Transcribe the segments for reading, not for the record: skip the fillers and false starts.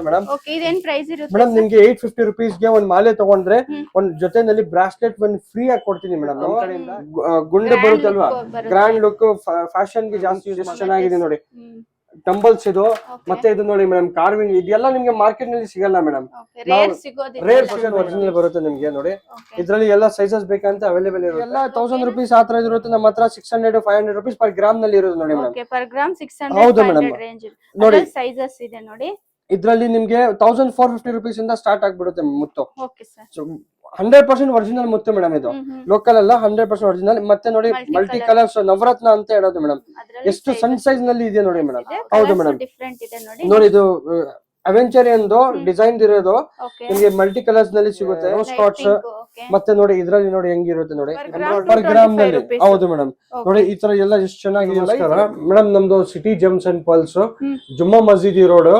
Madam. Okay ಇದೇನ್ price ಇರುತ್ತೆ madam ನಿಮ್ಗೆ 850 rupees ಗೆ ಒಂದ್ ಮಾಲೆ ತಗೊಂಡ್ರೆ ಒಂದ್ ಜೊತೆನಲ್ಲಿ ಬ್ರಾಸ್ಲೆಟ್ ಒಂದ್ ಫ್ರೀ ಆಗಿ ಕೊಡ್ತೀನಿ ಮೇಡಮ್. ನಮ್ ಕಡೆಯಿಂದ ಗುಂಡೆ ಬರುತ್ತಲ್ವಾ, ಗ್ರ್ಯಾಂಡ್ ಲುಕ್, ಫ್ಯಾಷನ್ ಗೆ ಜಾಸ್ತಿ ಚೆನ್ನಾಗಿದೆ ನೋಡಿ. ಟಂಬಲ್ಸ್ ಇದು ಮತ್ತೆ ಇದು ನೋಡಿ ಮೇಡಮ್, ಕಾರ್ವಿಂಗ್ ಇದೆಲ್ಲ ನಿಮ್ಗೆ ಮಾರ್ಕೆಟ್ ನಲ್ಲಿ ಸಿಗಲ್ಲ ಮೇಡಮ್. ರೇರ್ ಒರಿಜಿನಲ್ ಬರುತ್ತೆ ನಿಮ್ಗೆ ನೋಡಿ. ಇದ್ರಲ್ಲಿ ಎಲ್ಲ ಸೈಜಸ್ ಬೇಕಂತ ಅವೈಲೇಬಲ್ ಇರುತ್ತೆ. ಎಲ್ಲ 1000 rupees ಆತರ ಇರುತ್ತೆ ನಮ್ಮ ಹತ್ರ. 600-500 rupees ಪರ್ ಗ್ರಾಮ್ ನಲ್ಲಿ ಇರುತ್ತೆ ನೋಡಿ ಮೇಡಮ್. ಪರ್ ಗ್ರಾಮ್ 600 ಹೌದು ಮೇಡಮ್. ನೋಡಿ ಸೈಜಸ್ ಇದೆ ನೋಡಿ. ಇದ್ರಲ್ಲಿ ನಿಮ್ಗೆ 1450 rupees ಇಂದ ಸ್ಟಾರ್ಟ್ ಆಗ್ಬಿಡುತ್ತೆ ಮುತ್ತು. Okay sir. 100% ಒರಿಜಿನಲ್ ಮುತ್ತು ಮೇಡಮ್. ಇದು ಲೋಕಲ್ ಅಲ್ಲ, 100% ಒರಿಜಿನಲ್. ಮತ್ತೆ ನೋಡಿ ಮಲ್ಟಿ ಕಲರ್ಸ್ ನವರತ್ನ ಅಂತ ಹೇಳೋದು ಮೇಡಮ್. ಎಷ್ಟು ಸಣ್ಣ ಸೈಜ್ ನಲ್ಲಿ ಇದೆ ನೋಡಿ ಮೇಡಮ್. ಹೌದು ಮೇಡಮ್. ನೋಡಿ ಇದು ಅವೆಂಚರ್ ಎಂದು ಡಿಸೈನ್ ಇರೋದು ನಿಮ್ಗೆ ಮಲ್ಟಿ ಕಲರ್ಸ್ ನಲ್ಲಿ ಸಿಗುತ್ತೆ. ರೋಸ್ ಕಾಟ್ಸ್ ಮತ್ತೆ ನೋಡಿ ಇದ್ರಲ್ಲಿ ನೋಡಿ ಹೆಂಗಿರುತ್ತೆ ನೋಡಿ ಪರ್ ಗ್ರಾಮ್ ನಲ್ಲಿ. ಹೌದು ಮೇಡಮ್. ನೋಡಿ ಈ ತರ ಎಲ್ಲ ಎಷ್ಟು ಚೆನ್ನಾಗಿದೆ ಮೇಡಮ್. ನಮ್ದು ಸಿಟಿ ಜೆಮ್ಸ್ ಅಂಡ್ ಪಲ್ಸ್, ಜುಮ್ಮಾ ಮಸೀದಿ ರೋಡ್,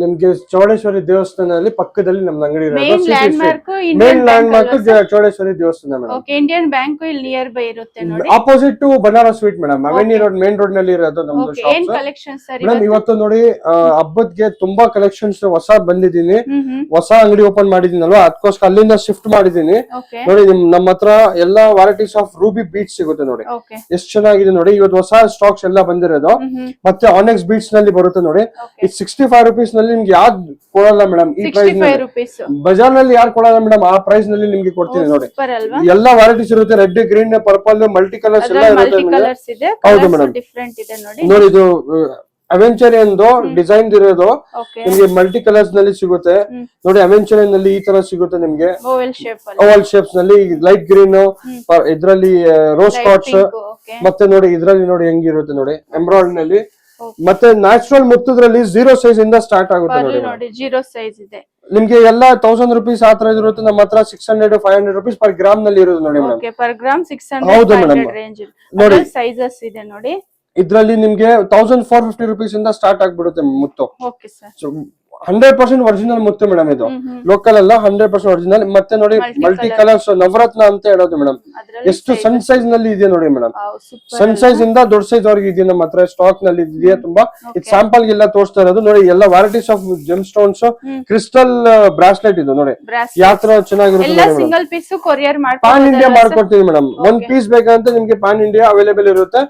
ನಿಮ್ಗೆ ಚೌಡೇಶ್ವರಿ ದೇವಸ್ಥಾನದಲ್ಲಿ ಪಕ್ಕದಲ್ಲಿ ನಮ್ದು ಅಂಗಡಿ ಇರೋದು. ಮೇನ್ ಲ್ಯಾಂಡ್ ಮಾರ್ಕ್ ಚೌಡೇಶ್ವರಿ ದೇವಸ್ಥಾನ ಮೇಡಮ್. ಇಂಡಿಯನ್ ಬ್ಯಾಂಕ್ ಇಲ್ಲಿ ನಿಯರ್ ಬೈ ಇರುತ್ತೆ ನೋಡಿ. Opposite to Banaras sweet madam. Avenue Road main road ನಲ್ಲಿ ಇರೋದು ನಮ್ದು ಶಾಪ್ ಮೇಡಮ್. ಇವತ್ತು ನೋಡಿ ಹಬ್ಬಕ್ಕೆ ತುಂಬಾ ಕಲೆಕ್ಷನ್ಸ್ ಹೊಸ ಬಂದಿದ್ದೀನಿ. ಹೊಸ ಅಂಗಡಿ ಓಪನ್ ಮಾಡಿದೀನಲ್ವಾ, ಅದಕ್ಕೋಸ್ಕರ ಅಲ್ಲಿಂದ ಶಿಫ್ಟ್ ಮಾಡಿದೀನಿ. ನೋಡಿ ನಮ್ಮ ಹತ್ರ ಎಲ್ಲಾ ವೆರೈಟೀಸ್ ಆಫ್ ರೂಬಿ ಬೀಟ್ಸ್ ಸಿಗುತ್ತೆ ನೋಡಿ. ಎಷ್ಟು ಚೆನ್ನಾಗಿದೆ ನೋಡಿ. ಇವತ್ತು ಹೊಸ ಸ್ಟಾಕ್ಸ್ ಎಲ್ಲ ಬಂದಿರೋದು. ಮತ್ತೆ ಆನೆಕ್ಸ್ ಬೀಟ್ಸ್ ನಲ್ಲಿ ಬರುತ್ತೆ ನೋಡಿ. ಇದು 65 rupees ನಲ್ಲಿ ನಿಮ್ಗೆ ಯಾವ್ದು ಕೊಡಲ್ಲ ಮೇಡಮ್. ಈ ಪ್ರೈಸ್ ಬಜಾರ್ ನಲ್ಲಿ ಯಾರು ಕೊಡಲ್ಲ ಮೇಡಮ್. ಆ ಪ್ರೈಸ್ ನಲ್ಲಿ ನಿಮ್ಗೆ ಕೊಡ್ತೀನಿ ನೋಡಿ. ಎಲ್ಲಾ ವೆರೈಟೀಸ್ ಇರುತ್ತೆ. Red, green, purple, multi colours ಎಲ್ಲ ಇರುತ್ತೆ. ಹೌದು ಮೇಡಮ್. ನೋಡಿ ಇದು ಅವೆಂಚರ್ ಎಂದು ಡಿಸೈನ್ ಇರೋದು ನಿಮ್ಗೆ ಮಲ್ಟಿ ಕಲರ್ಸ್ ನಲ್ಲಿ ಸಿಗುತ್ತೆ ನೋಡಿ. ಅವೆಂಚರ್ ನಲ್ಲಿ ಈ ತರ ಸಿಗುತ್ತೆ ನಿಮ್ಗೆ ಓವಲ್ ಶೇಪ್ಸ್ ನಲ್ಲಿ. ಲೈಟ್ ಗ್ರೀನ್, ಇದ್ರಲ್ಲಿ ರೋಸ್ ಕಾಟ್ಸ್, ಮತ್ತೆ ನೋಡಿ ಇದ್ರಲ್ಲಿ ನೋಡಿ ಹೆಂಗಿರುತ್ತೆ ನೋಡಿ ಎಂಬ್ರಾಯ್ಡ್ ನಲ್ಲಿ. ಮತ್ತೆ ನ್ಯಾಚುರಲ್ ಮುತ್ತದ್ರಲ್ಲಿ 0 size ಇಂದ ಸ್ಟಾರ್ಟ್ ಆಗುತ್ತೆ ನೋಡಿ. 0 size ಇದೆ ನಿಮ್ಗೆ ಎಲ್ಲ 1000 rupees ಆತರ ಇರುತ್ತೆ. ನಮ್ಮ ಹತ್ರ 600-500 rupees ಪರ್ ಗ್ರಾಮ್ ನಲ್ಲಿ ಇರುತ್ತೆ ನೋಡಿ ಮೇಡಮ್. ಪರ್ ಗ್ರಾಮ್ 600 ಹೌದು ಮೇಡಮ್. ನೋಡಿ ಸೈಜಸ್ ಇದೆ ನೋಡಿ. ಇದ್ರಲ್ಲಿ ನಿಮ್ಗೆ 1450 rupees ಇಂದ ಸ್ಟಾರ್ಟ್ ಆಗ್ಬಿಡುತ್ತೆ ಮುತ್ತು. 100% ಒರಿಜಿನಲ್ ಮುತ್ತು ಮೇಡಮ್. ಇದು ಲೋಕಲ್ ಅಲ್ಲ, 100% ಒರಿಜಿನಲ್. ಮತ್ತೆ ನೋಡಿ ಮಲ್ಟಿ ಕಲರ್ಸ್ ನವರತ್ನ ಅಂತ ಹೇಳೋದು ಮೇಡಮ್. ಎಷ್ಟು ಸಣ್ಣ ಸೈಜ್ ನಲ್ಲಿ ಇದೆ ನೋಡಿ ಮೇಡಮ್. ಸಣ್ಣ ಸೈಜ್ ಇಂದ ದೊಡ್ಡ ಸೈಜ್ ವರೆಗೆ ಇದೆ ನಮ್ಮ ಹತ್ರ ಸ್ಟಾಕ್ ನಲ್ಲಿ ಇದೆಯಾ ತುಂಬಾ. ಇದು ಸ್ಯಾಂಪಲ್ ಗೆಲ್ಲ ತೋರಿಸ್ತಾ ಇರೋದು ನೋಡಿ. ಎಲ್ಲ varieties of GeM stones, crystal bracelet ಇದು ನೋಡಿ ಯಾವ ತರ ಚೆನ್ನಾಗಿರುತ್ತೆ. ಪಾನ್ ಇಂಡಿಯಾ ಮಾಡ್ಕೊಡ್ತೀವಿ ಮೇಡಮ್. ಒಂದ್ ಪೀಸ್ ಬೇಕಂತ ನಿಮ್ಗೆ ಪಾನ್ ಇಂಡಿಯಾ ಅವೈಲೇಬಲ್ ಇರುತ್ತೆ.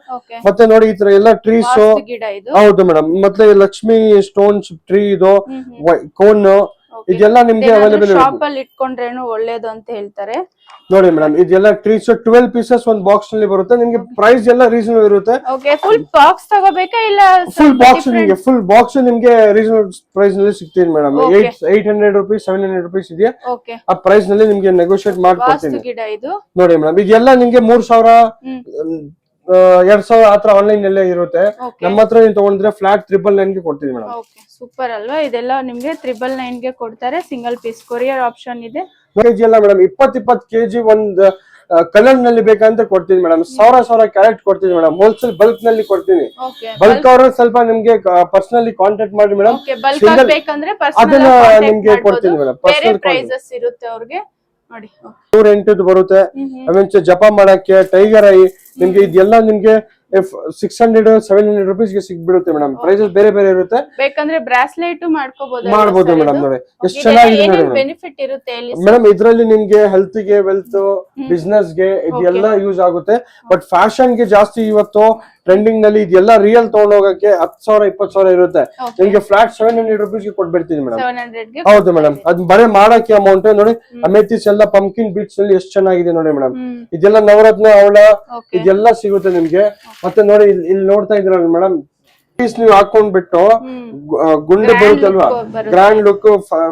ಮತ್ತೆ ನೋಡಿ ಈ ತರ ಎಲ್ಲ ಟ್ರೀಸ್. ಹೌದು ಮೇಡಮ್. ಮತ್ತೆ ಲಕ್ಷ್ಮಿ ಸ್ಟೋನ್ಸ್ ಟ್ರೀ, ಇದು ಕೋನ್, ಇದೆಲ್ಲ ನಿಮ್ಗೆ ಅವೈಲೇಬಲ್ ಶಾಪ್ ಅಲ್ಲಿ ಇಟ್ಕೊಂಡ್ರೇನು ಒಳ್ಳೇದು ಅಂತ ಹೇಳ್ತಾರೆ ನೋಡಿ ಮೇಡಮ್. ಇದೆಲ್ಲ ಟ್ರೀಸ್ 12 pieces ಒಂದ್ ಬಾಕ್ಸ್ ನಲ್ಲಿ ಬರುತ್ತೆ. ನಿಮ್ಗೆ ಪ್ರೈಸ್ ಎಲ್ಲ ರೀಸನಬಲ್ ಇರುತ್ತೆ. ಫುಲ್ ಬಾಕ್ಸ್ ತಗೋಬೇಕಾ ಇಲ್ಲ ಫುಲ್ ಬಾಕ್ಸ್? ನಿಮ್ಗೆ ಫುಲ್ ಬಾಕ್ಸ್ ನಿಮ್ಗೆ ರೀಸನಬಲ್ ಪ್ರೈಸ್ ನಲ್ಲಿ ಸಿಗ್ತೀನಿ ಮೇಡಮ್. 800 rupees 700 rupees ಇದೆಯಾ, ಆ ಪ್ರೈಸ್ ನಲ್ಲಿ ನಿಮ್ಗೆ ನೆಗೋಶಿಯೇಟ್ ಮಾಡ್ಕೊಡ್ತೀನಿ ನೋಡಿ ಮೇಡಮ್. ಇದೆಲ್ಲ ನಿಮ್ಗೆ 3000 2000 ಆತರ ಆನ್ಲೈನ್ ನಲ್ಲೇ ಇರುತ್ತೆ. ನಮ್ಮ ಹತ್ರ ನೀವು ತಗೊಂಡ್ರೆ ಫ್ಲಾಟ್ 999 ಗೆ ಕೊಡ್ತೀವಿ ಮೇಡಮ್. ಸೂಪರ್ ಅಲ್ವಾ? ಇದೆಲ್ಲ ನಿಮ್ಗೆ 999 ಗೆ ಕೊಡ್ತಾರೆ. ಸಿಂಗಲ್ ಪೀಸ್ ಕೊರಿಯರ್ ಆಪ್ಷನ್ ಇದೆ. ಕೆಜಿ ಅಲ್ಲ ಮೇಡಮ್, 20 ಕೆಜಿ ಒಂದ್ ಕಲರ್ ನಲ್ಲಿ ಬೇಕಂತ ಕೊಡ್ತೀನಿ ಮೇಡಮ್. 1000 ಕ್ಯಾರೆಟ್ ಕೊಡ್ತೀನಿ ಮೇಡಮ್. ಹೋಲ್ಸೇಲ್ ಬಲ್ಕ್ ನಲ್ಲಿ ಕೊಡ್ತೀನಿ. ಬಲ್ಕ್ ಅವ್ರ ಸ್ವಲ್ಪ ನಿಮ್ಗೆ ಪರ್ಸನಲಿ ಕಾಂಟ್ಯಾಕ್ಟ್ ಮಾಡಿ ಮೇಡಮ್. ಅದನ್ನ ನಿಮ್ಗೆ ಕೊಡ್ತೀನಿ ಮೇಡಮ್. ಪರ್ಸನಲ್ ಪ್ರೈಸಸ್ ಇರುತ್ತೆ ಅವ್ರಿಗೆ ನೋಡಿ. 108 ಬರುತ್ತೆ. ಆಮೇಲೆ ಜಪ ಮಾಡಕ್ಕೆ ಟೈಗರ್ ಐ ನಿಮ್ಗೆ ಇದೆಲ್ಲ ನಿಮ್ಗೆ 600-700 rupees ಗೆ ಸಿಗ್ಬಿಡುತ್ತೆ ಮೇಡಮ್. ಪ್ರೈಸಸ್ ಬೇರೆ ಬೇರೆ ಇರುತ್ತೆ. ಬೇಕಂದ್ರೆ ಬ್ರಾಸ್ಲೆಟ್ ಮಾಡಬಹುದು ಮೇಡಮ್. ನೋಡಿ ಎಷ್ಟು ಚೆನ್ನಾಗಿದೆ ನೋಡಿ ಬೆನಿಫಿಟ್ ಇರುತ್ತೆ ಮೇಡಮ್. ಇದ್ರಲ್ಲಿ ನಿಮ್ಗೆ ಹೆಲ್ತ್ ಗೆ, ವೆಲ್ತ್, ಬಿಸ್ನೆಸ್ ಗೆ ಇದೆಲ್ಲ ಯೂಸ್ ಆಗುತ್ತೆ. ಬಟ್ ಫ್ಯಾಷನ್ ಗೆ ಜಾಸ್ತಿ ಇವತ್ತು ಟ್ರೆಂಡಿಂಗ್ ನಲ್ಲಿ ಇದೆಲ್ಲ ರಿಯಲ್ ತಗೊಂಡ್ ಹೋಗಕ್ಕೆ 10,000 20,000 ಇರುತ್ತೆ. ನಿಮ್ಗೆ ಫ್ಲಾಟ್ 700 rupees ಗೆ ಕೊಟ್ಬಿಡ್ತೀನಿ ಮೇಡಮ್. ಹೌದು ಮೇಡಮ್. ಅದ್ ಬರೇ ಮಾಡಕ್ಕೆ ಅಮೌಂಟ್ ನೋಡಿ. ಅಮೆಥಿಸ್ ಎಲ್ಲ ಪಂಪ್ಕಿನ್ ಬೀಟ್ಸ್ ನಲ್ಲಿ ಎಷ್ಟು ಚೆನ್ನಾಗಿದೆ ನೋಡಿ ಮೇಡಮ್. ಇದೆಲ್ಲ ನವರತ್ನ ಅವಳ ಇದೆಲ್ಲ ಸಿಗುತ್ತೆ ನಿಮ್ಗೆ. ಮತ್ತೆ ನೋಡಿ ಇಲ್ಲಿ ನೋಡ್ತಾ ಇದ್ರಲ್ಲ ಮೇಡಮ್, ಪೀಸ್ ನೀವು ಹಾಕೊಂಡ್ಬಿಟ್ಟು ಗುಂಡೆ ಬರುತ್ತಲ್ವಾ, ಗ್ರ್ಯಾಂಡ್ ಲುಕ್,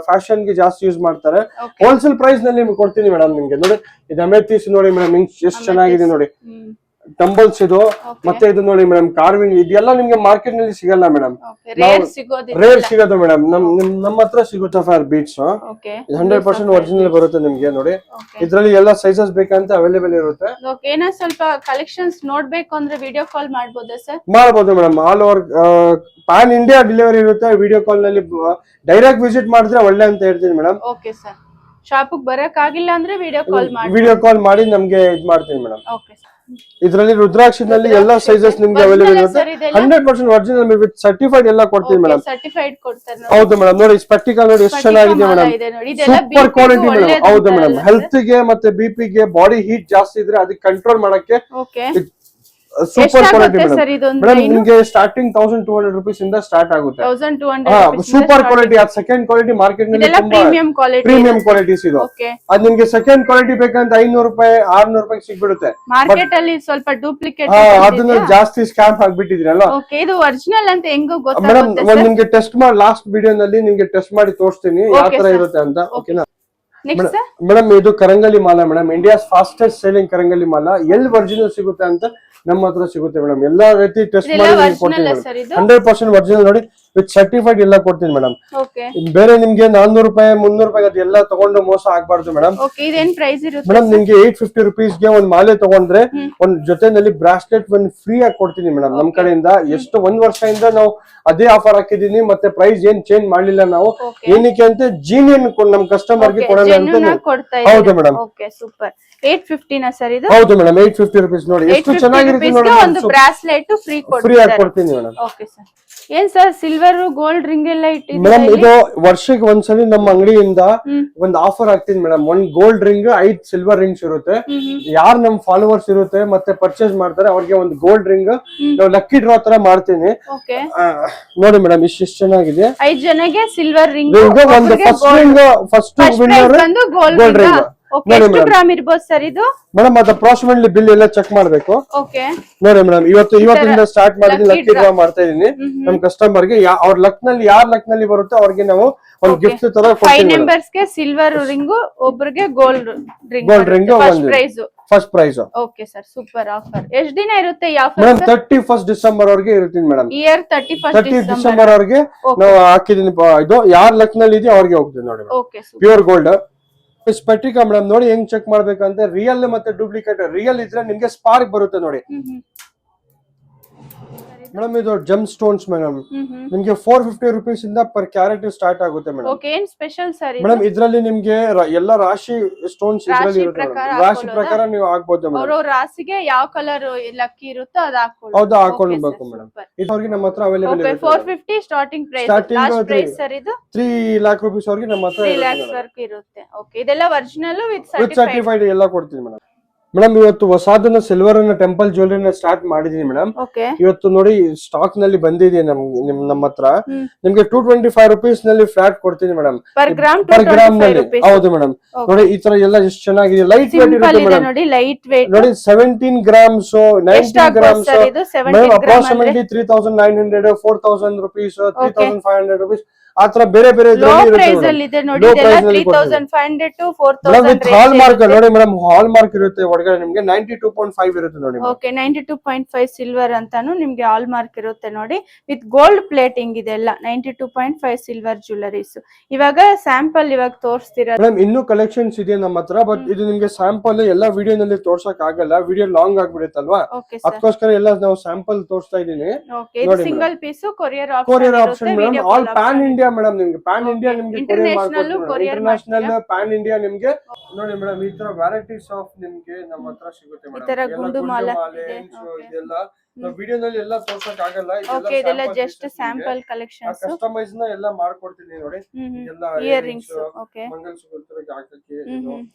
ಫ್ಯಾಷನ್ ಗೆ ಜಾಸ್ತಿ ಯೂಸ್ ಮಾಡ್ತಾರೆ. ಹೋಲ್ಸೇಲ್ ಪ್ರೈಸ್ ನಲ್ಲಿ ನಿಮ್ಗೆ ಕೊಡ್ತೀನಿ ಮೇಡಮ್. ನಿಮ್ಗೆ ನೋಡಿ ಇದು ಅಮೆಥಿಸ್ ನೋಡಿ ಮೇಡಮ್, ಎಷ್ಟು ಚೆನ್ನಾಗಿದೆ ನೋಡಿ. ಟಂಬಲ್ಸ್ ಇದು ಮತ್ತೆ ಇದು ನೋಡಿ ಮೇಡಮ್, ಕಾರ್ವಿಂಗ್ ಇದೆಲ್ಲ ನಿಮ್ಗೆ ಮಾರ್ಕೆಟ್ ನಲ್ಲಿ ಸಿಗಲ್ಲ ಮೇಡಮ್. ರೇರ್ ಸಿಗೋದು ಮೇಡಮ್. ನಮ್ಮ ಹತ್ರ ಸಿಗುತ್ತೆ ಫಾರ್ ಬೀಟ್ಸ್. 100% ಒರಿಜಿನಲ್ ಬರುತ್ತೆ ನಿಮ್ಗೆ ನೋಡಿ. ಇದ್ರಲ್ಲಿ ಎಲ್ಲ ಸೈಜಸ್ ಬೇಕಂತ ಅವೈಲೇಬಲ್ ಇರುತ್ತೆ. ಸ್ವಲ್ಪ ಕಲೆಕ್ಷನ್ಸ್ ನೋಡ್ಬೇಕು ಅಂದ್ರೆ ವಿಡಿಯೋ ಕಾಲ್ ಮಾಡಬಹುದಾ ಸರ್? ಮಾಡಬಹುದು madam. All over PAN India delivery ಇರುತ್ತೆ. ವಿಡಿಯೋ ಕಾಲ್ ನಲ್ಲಿ ಡೈರೆಕ್ಟ್ ವಿಸಿಟ್ ಮಾಡಿದ್ರೆ ಒಳ್ಳೆ ಅಂತ ಹೇಳ್ತೀನಿ ಮೇಡಮ್. Okay sir. ಶಾಪ್ ಬರಕ್ ಆಗಿಲ್ಲ ಅಂದ್ರೆ ವಿಡಿಯೋ ಕಾಲ್ ಮಾಡಿ ನಮ್ಗೆ ಇದು ಮಾಡ್ತೀನಿ ಮೇಡಮ್. Okay sir. ಇದರಲ್ಲಿ ರುದ್ರಾಕ್ಷಿನಲ್ಲಿ ಎಲ್ಲಾ ಸೈಜಸ್ ನಿಮ್ಗೆ ಅವೈಲೇಬಲ್ ಇರುತ್ತೆ. 100% ಒರಿಜಿನಲ್ ವಿತ್ ಸರ್ಟಿಫೈಡ್ ಎಲ್ಲ ಕೊಡ್ತೀವಿ ಮೇಡಮ್. ಸರ್ಟಿಫೈಡ್ ಕೊಡ್ತಾರೆ. ಹೌದು ಮೇಡಮ್, ನೋಡಿ ಸ್ಪೆಕ್ಟಿಕಲ್ ನೋಡಿ ಎಷ್ಟು ಚೆನ್ನಾಗಿದೆ ಮೇಡಮ್, ಸೂಪರ್ ಕ್ವಾಲಿಟಿ ಮೇಡಮ್. ಹೌದು ಮೇಡಮ್, ಹೆಲ್ತ್ ಗೆ ಮತ್ತೆ BP ಗೆ ಬಾಡಿ ಹೀಟ್ ಜಾಸ್ತಿ ಇದ್ರೆ ಅದಕ್ಕೆ ಕಂಟ್ರೋಲ್ ಮಾಡಕ್ಕೆ ಸೂಪರ್ ಕ್ವಾಲಿಟಿ ಮೇಡಮ್. ನಿಮ್ಗೆ ಸ್ಟಾರ್ಟಿಂಗ್ 1200 rupees ಇಂದ ಸ್ಟಾರ್ಟ್ ಆಗುತ್ತೆ. 1200 ಸೂಪರ್ ಕ್ವಾಲಿಟಿ. ಅದು ಸೆಕೆಂಡ್ ಕ್ವಾಲಿಟಿ ಮಾರ್ಕೆಟ್ ನಲ್ಲಿ ಪ್ರೀಮಿಯಂ ಕ್ವಾಲಿಟೀಸ್ ಇದು. ಅದು ನಿಮ್ಗೆ ಸೆಕೆಂಡ್ ಕ್ವಾಲಿಟಿ ಬೇಕಂತ 500 ರೂಪಾಯಿ 600 ರೂಪಾಯಿ ಸಿಗ್ಬಿಡುತ್ತೆ. ಮಾರ್ಕೆಟ್ ಅಲ್ಲಿ ಸ್ವಲ್ಪ ಡೂಪ್ಲಿಕೇಟ್ ಅದನ್ನ ಜಾಸ್ತಿ ಸ್ಕ್ಯಾಮ್ ಆಗ್ಬಿಟ್ಟಿದ್ರಲ್ಲ. ಇದು ಒರಿಜಿನಲ್ ಅಂತ ಹೆಂಗೋ ಮೇಡಮ್, ಒಂದ್ ನಿಮ್ಗೆ ಟೆಸ್ಟ್ ಮಾಡಿ ಲಾಸ್ಟ್ ವಿಡಿಯೋ ನಲ್ಲಿ ನಿಮ್ಗೆ ಟೆಸ್ಟ್ ಮಾಡಿ ತೋರಿಸ್ತೀನಿ ಯಾವ ತರ ಇರುತ್ತೆ ಅಂತ. ಓಕೆನಾ ಮೇಡಮ್, ಇದು ಕರಂಗಲಿ ಮಾಲ ಮೇಡಮ್, ಇಂಡಿಯಾಸ್ ಫಾಸ್ಟೆಸ್ಟ್ ಸೇಲಿಂಗ್ ಕರಂಗಲಿ ಮಾಲ. ಎಲ್ಲಿ ಒರಿಜಿನಲ್ ಸಿಗುತ್ತೆ ಅಂತ ನಮ್ಮ ಹತ್ರ ಸಿಗುತ್ತೆ ಮೇಡಮ್. ಎಲ್ಲಾ ರೀತಿ ಟೆಸ್ಟ್ ಮಾಡಿ ಕೊಡ್ತೀನಿ ಮೇಡಮ್. 100% ಒರಿಜಿನಲ್ ನೋಡಿ ವಿತ್ ಸರ್ಟಿಫೈಡ್ ಎಲ್ಲ ಕೊಡ್ತೀನಿ ಮೇಡಮ್. ಬೇರೆ ನಿಮ್ಗೆ 400 ರೂಪಾಯಿ 300 ರೂಪಾಯಿ ಅದೆಲ್ಲ ತಗೊಂಡು ಮೋಸ ಆಗ್ಬಾರ್ದು ಮೇಡಮ್. ಮೇಡಮ್, ನಿಮ್ಗೆ 850 rupees ಗೆ ಒಂದ್ ಮಾಲೆ ತಗೊಂಡ್ರೆ ಒಂದ್ ಜೊತೆನಲ್ಲಿ ಬ್ರಾಸ್ಲೆಟ್ ಒಂದ್ ಫ್ರೀ ಆಗಿ ಕೊಡ್ತೀನಿ ಮೇಡಮ್ ನಮ್ ಕಡೆಯಿಂದ. ಎಷ್ಟು 1 ವರ್ಷದಿಂದ ನಾವು ಅದೇ ಆಫರ್ ಹಾಕಿದೀನಿ, ಮತ್ತೆ ಪ್ರೈಸ್ ಏನ್ ಚೇಂಜ್ ಮಾಡ್ಲಿಲ್ಲ ನಾವು. ಏನಕ್ಕೆ ಅಂತ ಜೀನಿಯನ್ ನಮ್ ಕಸ್ಟಮರ್ ಗೆ ಕೊಡೋಣ ಅಂತ. ಹೌದು ಮೇಡಮ್. ಸೂಪರ್. 850 ನಾ ಸರ್ ಇದು? ಹೌದು ಮೇಡಮ್, 850 rupees ನೋಡಿ ಎಷ್ಟು ಚೆನ್ನಾಗಿರುತ್ತೆ ನೋಡಿ. ಒಂದು ಬ್ರಾಸ್ಲೆಟ್ ಫ್ರೀ ಕೊಡ್ತೀನಿ ಮೇಡಮ್. Okay sir. ಏನ್ ಸರ್ ಸಿಲ್ವರ್ ಗೋಲ್ಡ್ ರಿಂಗ್ ಎಲ್ಲ ಇಟ್ಟಿದ್ದೀರಾ? ಮೇಡಮ್, ಇದು ವರ್ಷಕ್ಕೆ ಒಂದ್ಸಲಿ ನಮ್ಮ ಅಂಗಡಿಯಿಂದ ಒಂದ್ ಆಫರ್ ಹಾಕ್ತೀನಿ madam. 1 gold ring 5 silver rings ಇರುತ್ತೆ. ಯಾರು ನಮ್ ಫಾಲೋವರ್ಸ್ ಇರುತ್ತೆ ಮತ್ತೆ ಪರ್ಚೇಸ್ ಮಾಡ್ತಾರೆ ಅವ್ರಿಗೆ ಒಂದು ಗೋಲ್ಡ್ ರಿಂಗ್ ನಾವು ಲಕ್ಕಿ ಡ್ರಾ ತರ ಮಾಡ್ತೀನಿ. ನೋಡಿ ಮೇಡಮ್, ಇಷ್ಟು ಚೆನ್ನಾಗಿದೆ. 5 ಜನಕ್ಕೆ ಸಿಲ್ವರ್ ರಿಂಗ್, ಒಂದು ಫಸ್ಟ್ ವಿನ್ನರ್ ಗೋಲ್ಡ್ ರಿಂಗ್. ಎಷ್ಟು ಗ್ರಾಮ್ ಇರಬಹುದು ಸರ್ ಇದು? ಮೇಡಮ್, ಅದು ಅಪ್ರಾಕ್ಸಿಮೇಟ್ಲಿ ಬಿಲ್ ಎಲ್ಲ ಚೆಕ್ ಮಾಡ್ಬೇಕು. ನೋಡಿ ಮೇಡಮ್, ಇವತ್ತಿಂದ ಸ್ಟಾರ್ಟ್ ಮಾಡಿದೀನಿ, ಲಕ್ಕಿ ಡ್ರಾ ಮಾಡ್ತಾ ಇದೀನಿ ನಮ್ ಕಸ್ಟಮರ್ ಗೆ. ಅವ್ರ ಲಕ್ ನಲ್ಲಿ ಯಾರ್ ಲಕ್ ನಲ್ಲಿ ಬರುತ್ತೆ ಅವ್ರಿಗೆ ನಾವು ಒಂದು ಗಿಫ್ಟ್ ತರ ಕೊಡ್ತೀವಿ. 5 ಮೆಂಬರ್ಸ್ ಗೆ ಸಿಲ್ವರ್ ರಿಂಗ್, ಒಬ್ಬರಿಗೆ gold ring first prize. Okay sir, super offer. ಎಷ್ಟು ದಿನ ಇರುತ್ತೆ ಈ ಆಫರ್? ಮೇಡಮ್, 31 ಡಿಸೆಂಬರ್ ವರೆಗೆ ಇರುತ್ತೆ ಮೇಡಮ್. ಇಯರ್ 30 ಡಿಸೆಂಬರ್ ವರೆಗೆ ನಾವು ಹಾಕಿದೀನಿ. ಇದು ಯಾರ್ ಲಕ್ ನಲ್ಲಿ ಇದೆಯೋ ಅವ್ರಿಗೆ ಹೋಗ್ತೀವಿ ನೋಡಿ. ಪ್ಯೂರ್ ಗೋಲ್ಡ್ ಸ್ಪೆಟಿಕಾ ಮೇಡಮ್. ನೋಡಿ ಹೆಂಗ್ ಚೆಕ್ ಮಾಡ್ಬೇಕಂತ, ರಿಯಲ್ ಮತ್ತೆ ಡೂಪ್ಲಿಕೇಟ್. ರಿಯಲ್ ಇದ್ರೆ ನಿಮ್ಗೆ ಸ್ಪಾರ್ಕ್ ಬರುತ್ತೆ ನೋಡಿ ಮೇಡಮ್. ಇದು ಜಮ್ ಸ್ಟೋನ್ಸ್ ಮೇಡಮ್, ನಿಮ್ಗೆ 450 rupees ಇಂದ ಪರ್ ಕ್ಯಾರೆಟ್ ಸ್ಟಾರ್ಟ್ ಆಗುತ್ತೆ ಮೇಡಮ್. ಏನ್ ಸ್ಪೆಷಲ್ ಸರ್ ಮೇಡಮ್, ಇದ್ರಲ್ಲಿ ನಿಮ್ಗೆ ಎಲ್ಲ ರಾಶಿ ಸ್ಟೋನ್ಸ್ ಇದ್ರಲ್ಲಿ ಇರುತ್ತೆ. ರಾಶಿ ಪ್ರಕಾರ ನೀವು ಹಾಕ್ಬೋದು ಮೇಡಮ್. ರಾಶಿಗೆ ಯಾವ ಕಲರ್ ಲಕ್ಕಿ ಇರುತ್ತೋ ಅದು ಹಾಕೊಳ್ಳಿ. ಹೌದು, ಹಾಕೊಳ್ಬೇಕು ಮೇಡಮ್. ಇದ್ರಿಗೆ ನಮ್ಮ ಹತ್ರ ಅವೈಲೇಬಲ್ ಇದೆ. 450 starting price. Last price sir ಇದು 3 lakh rupees ವರೆಗೆ ನಮ್ಮ ಹತ್ರ 3 lakhs ವರೆಗೆ ಇರುತ್ತೆ. ಓಕೆ, ಇದೆಲ್ಲ ಒರಿಜಿನಲ್ ವಿತ್ ಸರ್ಟಿಫೈಡ್ ಎಲ್ಲ ಕೊಡ್ತೀನಿ ಮೇಡಮ್. ಮೇಡಮ್, ಇವತ್ತು ಹೊಸದನ್ನ ಸಿಲ್ವರ್ ಅನ್ನ ಟೆಂಪಲ್ ಜ್ಯುವೆಲರಿನ ಸ್ಟಾರ್ಟ್ ಮಾಡಿದೀನಿ ಮೇಡಮ್. ಇವತ್ತು ನೋಡಿ ಸ್ಟಾಕ್ ನಲ್ಲಿ ಬಂದಿದೆ ನಮ್ಮ ಹತ್ರ. ನಿಮ್ಗೆ 225 rupees ನಲ್ಲಿ ಫ್ಲಾಟ್ ಕೊಡ್ತೀನಿ ಮೇಡಮ್, ಪರ್ ಗ್ರಾಮ್ ನಲ್ಲಿ. ಹೌದು ಮೇಡಮ್, ನೋಡಿ ಈ ತರ ಎಲ್ಲ ಎಷ್ಟು ಚೆನ್ನಾಗಿದೆ. ಲೈಟ್ ವೇಟ್ ಇರುತ್ತೆ ಮೇಡಮ್. ನೋಡಿ 17 grams 19 grams madam. Approximately 3900 4000 rupees 3500 rupees ಆತರ ಬೇರೆ ಬೇರೆ ಹಾಲ್ ಮಾರ್ಕ್ ನೋಡಿ ಮೇಡಮ್. ಹಾಲ್ ಮಾರ್ಕ್ ಇರುತ್ತೆ ಒಳಗಡೆ ನಿಮ್ಗೆ 92.5 ಇರುತ್ತೆ ನೋಡಿ. ಓಕೆ, 92.5 ಸಿಲ್ವರ್ ಅಂತಾನು ನಿಮ್ಗೆ ಹಾಲ್ ಮಾರ್ಕ್ ಇರುತ್ತೆ ನೋಡಿ. ವಿತ್ ಗೋಲ್ಡ್ ಪ್ಲೇಟಿಂಗ್ ಇದೆಲ್ಲ 92.5 ಸಿಲ್ವರ್ ಜ್ಯುವೆಲರೀಸ್. ಇವಾಗ ಸ್ಯಾಂಪಲ್ ಇವಾಗ ತೋರಿಸ್ತೀರಾ ಮೇಡಮ್? ಇನ್ನೂ ಕಲೆಕ್ಷನ್ಸ್ ಇದೆ ನಮ್ಮ ಹತ್ರ, ಬಟ್ ಇದು ನಿಮ್ಗೆ ಸ್ಯಾಂಪಲ್ ಎಲ್ಲ ವಿಡಿಯೋ ನಲ್ಲಿ ತೋರ್ಸಕ್ ಆಗಲ್ಲ, ವಿಡಿಯೋ ಲಾಂಗ್ ಆಗ್ಬಿಡುತ್ತಲ್ವಾ. ಅದಕ್ಕೋಸ್ಕರ ಎಲ್ಲ ನಾವು ಸ್ಯಾಂಪಲ್ ತೋರಿಸ್ತಾ ಇದೀನಿ. Single piece courier option madam. All pan India madam. ನಿಮ್ಗೆ ಪ್ಯಾನ್ ಇಂಡಿಯಾ ನಿಮ್ಗೆ ಇಂಟರ್ನ್ಯಾಷನಲ್ ಪ್ಯಾನ್ ಇಂಡಿಯಾ ನಿಮ್ಗೆ ನೋಡಿ ಮೇಡಮ್. ಈ ತರ ವೆರೈಟೀಸ್ ಆಫ್ ನಿಮ್ಗೆ ನಮ್ಮ ಹತ್ರ ಸಿಗುತ್ತೆ ಮೇಡಮ್. ಗುಂಡು ಮಾಲೆ ಇದೆಲ್ಲ ವಿಡಿಯೋನಲ್ಲಿ ಎಲ್ಲ ತೋರ್ಸಕ್ ಆಗಲ್ಲ. ಇದೆಲ್ಲ ಜಸ್ಟ್ ಸ್ಯಾಂಪಲ್ ಕಲೆಕ್ಷನ್ಸ್. ಕಸ್ಟಮೈಸ್ ನ ಎಲ್ಲ ಮಾಡ್ಕೊಡ್ತೀನಿ ನೋಡಿ. ಎಲ್ಲ ಇಯರ್ ರಿಂಗ್ಸ್, ಮಂಗಲಸೂತ್ರಕ್ಕೆ ಹಾಕಕ್ಕೆ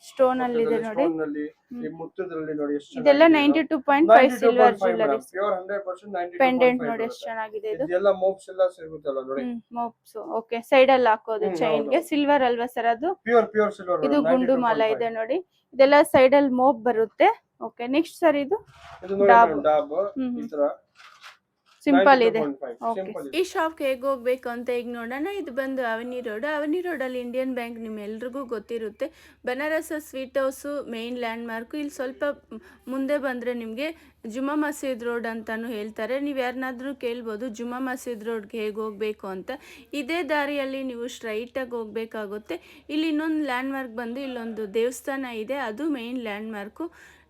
ಸ್ಟೋನ್ ಅಲ್ಲಿ ಇದೆ ನೋಡಿ. ಈ ಮುತ್ತದಲ್ಲಿ ನೋಡಿ ಎಷ್ಟು ಇದೆಲ್ಲ 92.5 ಸಿಲ್ವರ್ ಜ್ಯುವೆಲರೀಸ್. ಪ್ಯೂರ್ 100% ಪೆಂಡೆಂಟ್ ನೋಡಿ ಎಷ್ಟು ಚೆನ್ನಾಗಿದೆ ಇದು. ಇದೆಲ್ಲ ಮೋಪ್ಸ್ ಎಲ್ಲ ಸಿಗುತ್ತಲ್ಲ ನೋಡಿ. ಮೋಪ್ಸ್ ಓಕೆ, ಸೈಡ್ ಅಲ್ಲಿ ಹಾಕೋದು ಚೈನ್ ಗೆ. ಸಿಲ್ವರ್ ಅಲ್ವಾ ಸರ್ ಅದು? Pure silver. ಇದು ಗುಂಡು ಮಾಲ ಇದೆ ನೋಡಿ. ಇದೆಲ್ಲ ಸೈಡ್ ಅಲ್ಲಿ ಮೋಪ್ ಬರುತ್ತೆ. ಓಕೆ, ನೆಕ್ಸ್ಟ್ ಸರ್ ಇದು ಡಾಬ್ ಈ ತರ ಸಿಂಪಲ್ ಇದೆ. ಈ ಶಾಪ್ಗೆ ಹೇಗೆ ಹೋಗ್ಬೇಕು ಅಂತ ಈಗ ನೋಡೋಣ. ಇದು ಬಂದು ಅವನಿ ರೋಡ್. ಅವನಿ ರೋಡಲ್ಲಿ ಇಂಡಿಯನ್ ಬ್ಯಾಂಕ್ ನಿಮ್ಮೆಲ್ರಿಗೂ ಗೊತ್ತಿರುತ್ತೆ. Banaras sweet house main land mark. ಇಲ್ಲಿ ಸ್ವಲ್ಪ ಮುಂದೆ ಬಂದರೆ ನಿಮಗೆ ಜುಮ್ಮಾ ಮಸೀದ್ ರೋಡ್ ಅಂತಾನು ಹೇಳ್ತಾರೆ. ನೀವು ಯಾರನ್ನಾದ್ರೂ ಕೇಳ್ಬೋದು ಜುಮ್ಮಾ ಮಸೀದ್ ರೋಡ್ಗೆ ಹೇಗೆ ಹೋಗಬೇಕು ಅಂತ. ಇದೇ ದಾರಿಯಲ್ಲಿ ನೀವು ಸ್ಟ್ರೈಟಾಗಿ ಹೋಗಬೇಕಾಗುತ್ತೆ. ಇಲ್ಲಿ ಇನ್ನೊಂದು ಲ್ಯಾಂಡ್ ಮಾರ್ಕ್ ಬಂದು ಇಲ್ಲೊಂದು ದೇವಸ್ಥಾನ ಇದೆ, ಅದು ಮೇನ್ ಲ್ಯಾಂಡ್ ಮಾರ್ಕು.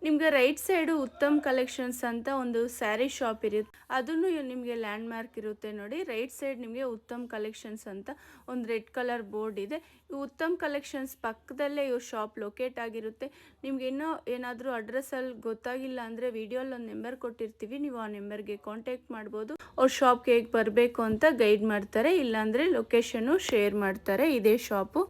ನಿಮ್ಗೆ ರೈಟ್ ಸೈಡು ಉತ್ತಮ್ ಕಲೆಕ್ಷನ್ಸ್ ಅಂತ ಒಂದು ಸ್ಯಾರಿ ಶಾಪ್ ಇರುತ್ತೆ, ಅದನ್ನು ನಿಮಗೆ ಲ್ಯಾಂಡ್ ಮಾರ್ಕ್ ಇರುತ್ತೆ ನೋಡಿ. ರೈಟ್ ಸೈಡ್ ನಿಮಗೆ ಉತ್ತಮ್ ಕಲೆಕ್ಷನ್ಸ್ ಅಂತ ಒಂದು ರೆಡ್ ಕಲರ್ ಬೋರ್ಡ್ ಇದೆ. ಈ ಉತ್ತಮ್ ಕಲೆಕ್ಷನ್ಸ್ ಪಕ್ಕದಲ್ಲೇ ಇವ್ರ ಶಾಪ್ ಲೊಕೇಟ್ ಆಗಿರುತ್ತೆ. ನಿಮ್ಗೆ ಇನ್ನೂ ಏನಾದರೂ ಅಡ್ರೆಸ್ಸಲ್ಲಿ ಗೊತ್ತಾಗಿಲ್ಲ ಅಂದರೆ ವಿಡಿಯೋಲ್ಲಿ ಒಂದು ನಂಬರ್ ಕೊಟ್ಟಿರ್ತೀವಿ, ನೀವು ಆ ನಂಬರ್ಗೆ ಕಾಂಟ್ಯಾಕ್ಟ್ ಮಾಡ್ಬೋದು. ಅವ್ರ ಶಾಪ್ಗೆ ಹೇಗೆ ಬರಬೇಕು ಅಂತ ಗೈಡ್ ಮಾಡ್ತಾರೆ, ಇಲ್ಲಾಂದರೆ ಲೊಕೇಶನ್ನು ಶೇರ್ ಮಾಡ್ತಾರೆ. ಇದೇ ಶಾಪು.